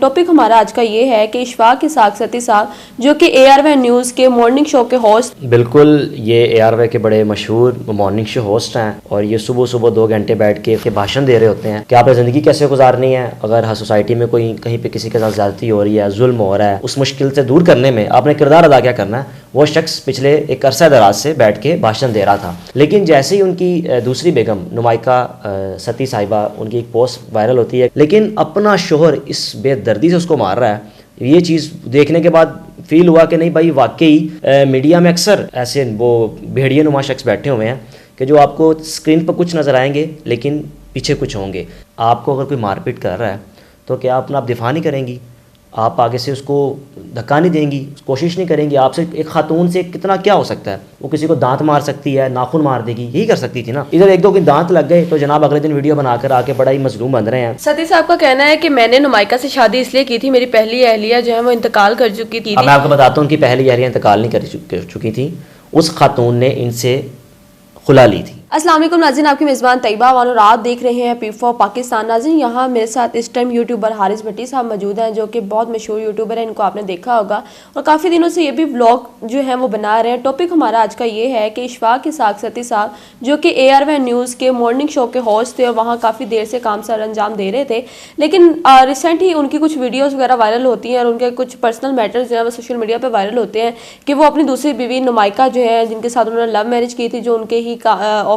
Topic हमारा आज का ये है कि इशफाक इसाक सती साहब जो कि ARY न्यूज़ के मॉर्निंग शो के होस्ट। बिल्कुल, ये ARY के बड़े मशहूर मॉर्निंग शो होस्ट हैं और ये सुबह सुबह 2 घंटे बैठ के भाषण दे रहे होते हैं कि आपने ज़िंदगी कैसे गुजारनी है। अगर हर सोसाइटी में कोई कहीं पे किसी के साथ ज़्यादती हो रही है, जुल्म हो रहा है, उस मुश्किल से दूर करने में आपने किरदार अदा क्या करना है। वो शख्स पिछले एक अरसा दराज से बैठ के भाषण दे रहा था, लेकिन जैसे ही उनकी दूसरी बेगम नुमाइका सती साहिबा, उनकी एक पोस्ट वायरल होती है, लेकिन अपना शोहर इस बेदर्दी से उसको मार रहा है। ये चीज़ देखने के बाद फील हुआ कि नहीं भाई, वाकई मीडिया में अक्सर ऐसे वो भेड़िए नुमा शख्स बैठे हुए हैं कि जो आपको स्क्रीन पर कुछ नज़र आएंगे लेकिन पीछे कुछ होंगे। आपको अगर कोई मारपीट कर रहा है तो क्या आप दिफा नहीं करेंगी? आप आगे से उसको धक्का नहीं देंगी, कोशिश नहीं करेंगी? आपसे एक खातून से कितना क्या हो सकता है? वो किसी को दांत मार सकती है, नाखून मार देगी, यही कर सकती थी ना। इधर एक दो के दांत लग गए तो जनाब अगले दिन वीडियो बनाकर आके बड़ा ही मजलूम बन रहे हैं। सती साहब का कहना है कि मैंने नुमाइका से शादी इसलिए की थी, मेरी पहली अहलिया जो है वो इंतकाल कर चुकी थी। अब मैं आपको बताता हूँ, उनकी पहली अहलिया इंतकाल नहीं कर चुकी थी, उस खातून ने इनसे खुला ली थी। अस्सलाम वालेकुम नाज़रीन, आपकी मेज़बान तैयबा वानो रात देख रहे हैं P4 पाकिस्तान। नाज़रीन, यहाँ मेरे साथ इस टाइम यूट्यूबर हारिस भट्टी साहब मौजूद हैं जो कि बहुत मशहूर यूट्यूबर हैं, इनको आपने देखा होगा और काफ़ी दिनों से ये भी व्लॉग जो है वो बना रहे हैं। टॉपिक हमारा आज का ये है कि इशफाक इसाक सती साहब जो कि ARY न्यूज़ के मॉर्निंग शो के होस्ट थे और वहाँ काफ़ी देर से काम सर अंजाम दे रहे थे, लेकिन रिसेंट ही उनकी कुछ वीडियोज़ वगैरह वायरल होती हैं और उनके कुछ पर्सनल मैटर्स जो है वो सोशल मीडिया पर वायरल होते हैं कि वो अपनी दूसरी बीवी नुमाइका जो है, जिनके साथ उन्होंने लव मैरिज की थी, जो उनके ही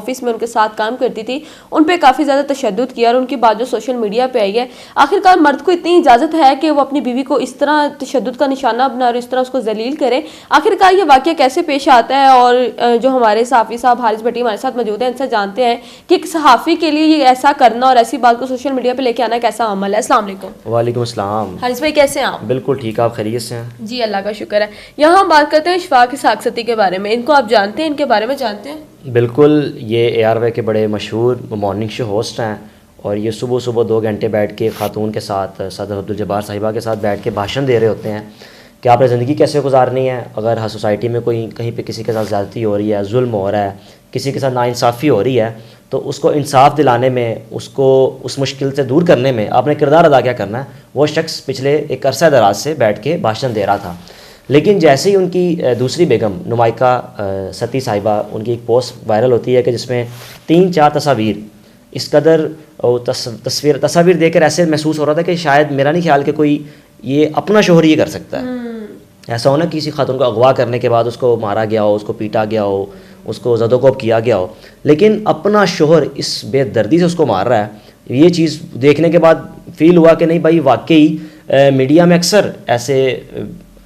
ऑफिस में उनके साथ काम करती थी, उन पे काफ़ी ज़्यादा तशद्दुद किया और उनकी बात जो सोशल मीडिया पे आई है। आखिरकार मर्द को इतनी इजाज़त है कि वो अपनी बीवी को इस तरह तशद्दुद का निशाना बना और इस तरह उसको जलील करे? आखिरकार ये वाक़या कैसे पेश आता है? और जो हमारे सहाफ़ी साहब हारिस भट्टी हमारे साथ मौजूद हैं, इनसे जानते हैं कि एक सहाफ़ी के लिए ये ऐसा करना और ऐसी बात को सोशल मीडिया पर लेके आना कैसा अमल है। अस्सलाम वालेकुम। वालेकुम अस्सलाम। हारिस भाई, कैसे हैं आप? बिल्कुल ठीक, आप खैरियत से हैं? जी, अल्लाह का शुक्र है। यहाँ हम बात करते हैं इशफाक इसाक सती के बारे में। इनको आप जानते हैं, इनके बारे में जानते हैं? बिल्कुल, ये ARY के बड़े मशहूर मॉर्निंग शो होस्ट हैं और ये सुबह सुबह 2 घंटे बैठ के खातून के साथ, सदर अब्दुल जब्बार साहिबा के साथ बैठ के भाषण दे रहे होते हैं कि आपने ज़िंदगी कैसे गुजारनी है। अगर हर सोसाइटी में कोई कहीं पे किसी के साथ ज़्यादती हो रही है, जुल्म हो रहा है, किसी के साथ नाइंसाफ़ी हो रही है, तो उसको इंसाफ दिलाने में, उसको उस मुश्किल से दूर करने में आपने किरदार अदा क्या करना है। वो शख्स पिछले एक अरसा दराज से बैठ के भाषण दे रहा था, लेकिन जैसे ही उनकी दूसरी बेगम नुमाइका सती साहिबा, उनकी एक पोस्ट वायरल होती है कि जिसमें 3-4 तस्वीर, इस कदर तस्वीर देखकर ऐसे महसूस हो रहा था कि शायद मेरा नहीं ख्याल कि कोई ये अपना शोहर ये कर सकता है। ऐसा हो ना, किसी खातून को अगवा करने के बाद उसको मारा गया हो, उसको पीटा गया हो, उसको ज़दोकोब किया गया हो, लेकिन अपना शोहर इस बेदर्दी से उसको मार रहा है। ये चीज़ देखने के बाद फील हुआ कि नहीं भाई, वाकई मीडिया में अक्सर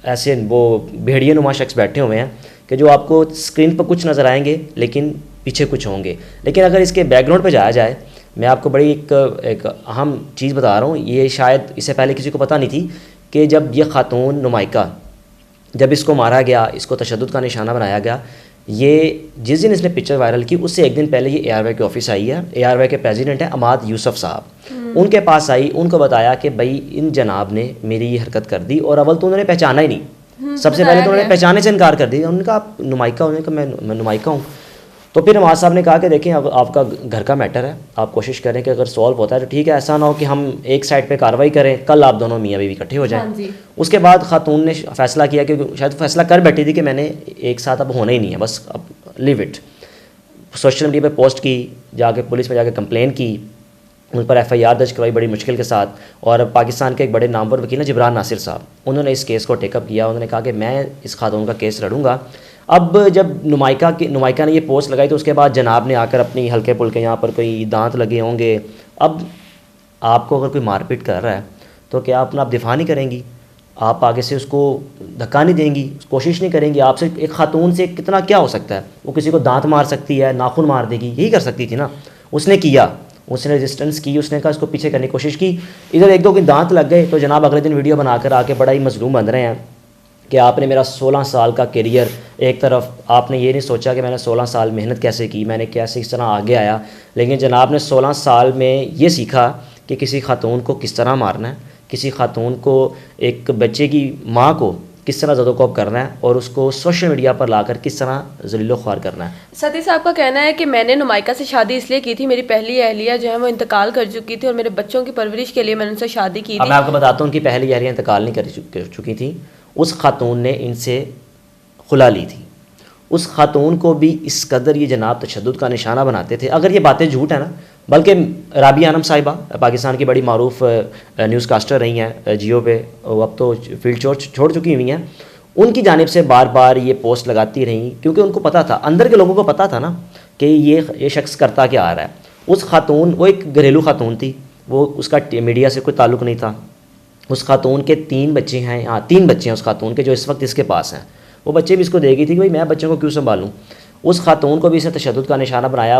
ऐसे वो भेड़िए नुमा शख्स बैठे हुए हैं कि जो आपको स्क्रीन पर कुछ नज़र आएंगे लेकिन पीछे कुछ होंगे। लेकिन अगर इसके बैकग्राउंड पे जाया जाए, मैं आपको बड़ी एक अहम चीज़ बता रहा हूँ, ये शायद इससे पहले किसी को पता नहीं थी कि जब ये खातून नुमाइका, जब इसको मारा गया, इसको तशद्दुद का निशाना बनाया गया, ये जिस दिन इसने पिक्चर वायरल की उससे एक दिन पहले ये ARY के ऑफिस आई है। ARY के प्रेसिडेंट हैं अमाद यूसुफ साहब, उनके पास आई, उनको बताया कि भाई इन जनाब ने मेरी ये हरकत कर दी। और अव्वल तो उन्होंने पहचाना ही नहीं, सबसे पहले तो उन्होंने पहचाने से इनकार कर दिया। उन्होंने कहा आप नुमाइका? उन्होंने कहा मैं नुमाइका हूँ। तो फिर अमाद साहब ने कहा कि देखें, अब आपका घर का मैटर है, आप कोशिश करें कि अगर सॉल्व होता है तो ठीक है, ऐसा ना हो कि हम एक साइड पे कार्रवाई करें, कल आप दोनों मियाँ बीवी इकट्ठे हो जाएं। उसके बाद खातून ने फैसला किया कि शायद फैसला कर बैठी थी कि मैंने एक साथ अब होना ही नहीं है, बस अब लिव इट। सोशल मीडिया पे पोस्ट की, जाके पुलिस में जाके कंप्लेन की, उन पर FIR दर्ज करवाई बड़ी मुश्किल के साथ। और पाकिस्तान के एक बड़े नामवर वकील हैं जिब्रान नासिर साहब, उन्होंने इस केस को टेकअप किया। उन्होंने कहा कि मैं इस खातून का केस लड़ूंगा। अब जब नुमाइका ने ये पोस्ट लगाई तो उसके बाद जनाब ने आकर अपनी हल्के पुल्के यहाँ पर कोई दांत लगे होंगे। अब आपको अगर कोई मारपीट कर रहा है तो क्या आप दिफा नहीं करेंगी? आप आगे से उसको धक्का नहीं देंगी, कोशिश नहीं करेंगी? आपसे एक खातून से कितना क्या हो सकता है? वो किसी को दांत मार सकती है, नाखून मार देगी, यही कर सकती थी ना। उसने किया, उसने रेजिस्टेंस की, उसने कहा इसको पीछे करने की कोशिश की। इधर एक दो के दांत लग गए तो जनाब अगले दिन वीडियो बनाकर आके बड़ा ही मजलूम बन रहे हैं कि आपने मेरा 16 साल का करियर, एक तरफ आपने ये नहीं सोचा कि मैंने 16 साल मेहनत कैसे की, मैंने कैसे इस तरह आगे आया, लेकिन जनाब ने 16 साल में ये सीखा कि किसी खातून को किस तरह मारना है, किसी खातून को, एक बच्चे की माँ को किस तरह ज़दोकोब करना है और उसको सोशल मीडिया पर लाकर किस तरह जलीलो ख्वार करना है। सती साहब का कहना है कि मैंने नुमाइका से शादी इसलिए की थी, मेरी पहली अहलिया जो है वो इंतकाल कर चुकी थी और मेरे बच्चों की परवरिश के लिए मैंने उनसे शादी की अब थी। मैं आपको बताता हूँ कि पहली अहलिया इंतकाल नहीं कर चुकी थी, उस खातून ने इनसे खुला ली थी। उस खातून को भी इस कदर ये जनाब तशद्दुद का निशाना बनाते थे। अगर ये बातें झूठ है ना, बल्कि राबिया आनम साहिबा पाकिस्तान की बड़ी मारूफ न्यूज़ कास्टर रही हैं जियो पे, वो अब तो फील्ड छोड़ चुकी हुई हैं, उनकी जानिब से बार बार ये पोस्ट लगाती रहीं क्योंकि उनको पता था, अंदर के लोगों को पता था ना कि ये शख्स करता क्या आ रहा है। उस खातून, वो एक घरेलू खातून थी, वो उसका मीडिया से कोई ताल्लुक़ नहीं था। उस खातून के 3 बच्चे हैं, हाँ 3 बच्चे हैं उस खातून के जो इस वक्त इसके पास हैं। वो बच्चे भी इसको देगी थी कि भाई मैं बच्चों को क्यों संभालूँ। उस खातून को भी इसने तशद्दुद का निशाना बनाया।